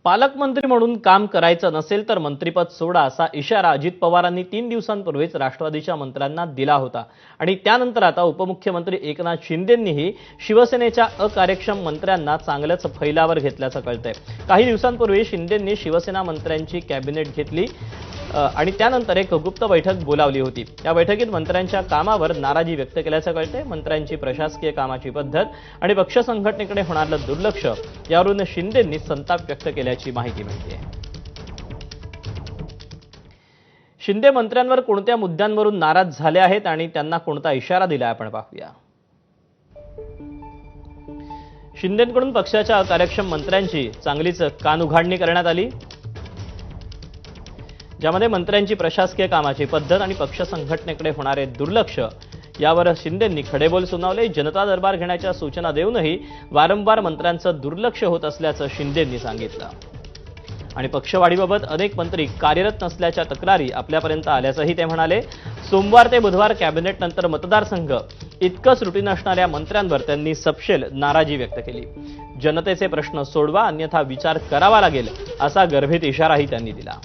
पालकमंत्री म्हणून काम करायचं नसेल तर मंत्रिपद सोडा असा इशारा अजित पवारांनी 3 दिवसांपूर्वीच राष्ट्रवादीच्या मंत्र्यांना दिला होता आणि त्यानंतर आता उपमुख्यमंत्री एकनाथ शिंदेंनीही शिवसेनेच्या अकार्यक्षम मंत्र्यांना चांगलंच फैलावर घेतल्याचं कळतंय। काही दिवसांपूर्वी शिंदेंनी शिवसेना मंत्र्यांची कॅबिनेट घेतली आणि त्यानंतर एक गुप्त बैठक बोलावली होती। या बैठकीत मंत्र्यांच्या कामावर नाराजी व्यक्त केल्याचं कळतंय। मंत्र्यांची प्रशासकीय कामाची पद्धत आणि पक्ष संघटनेकडे होणारं दुर्लक्ष यावरून शिंदेंनी संताप व्यक्त केल्याची माहिती मिळते। शिंदे मंत्र्यांवर कोणत्या मुद्द्यांवरून नाराज झाले आहेत आणि त्यांना कोणता इशारा दिला आपण पाहूया। शिंदेंकडून पक्षाच्या अकार्यक्षम मंत्र्यांची चांगलीच कानउघाडणी करण्यात आली, ज्यामध्ये मंत्र्यांची प्रशासकीय कामाची पद्धत आणि पक्ष संघटनेकडे होणारे दुर्लक्ष यावर शिंदेंनी खडेबोल सुनावले। जनता दरबार घेण्याच्या सूचना देऊनही वारंवार मंत्र्यांचं दुर्लक्ष होत असल्याचं शिंदेंनी सांगितलं आणि पक्षवाढीबाबत अनेक मंत्री कार्यरत नसल्याच्या तक्रारी आपल्यापर्यंत आल्याचंही ते म्हणाले। सोमवार ते बुधवार कॅबिनेट नंतर मतदारसंघ इतकंच रुटीन असणाऱ्या मंत्र्यांवर त्यांनी सपशेल नाराजी व्यक्त केली। जनतेचे प्रश्न सोडवा अन्यथा विचार करावा लागेल असा गर्भित इशाराही त्यांनी दिला।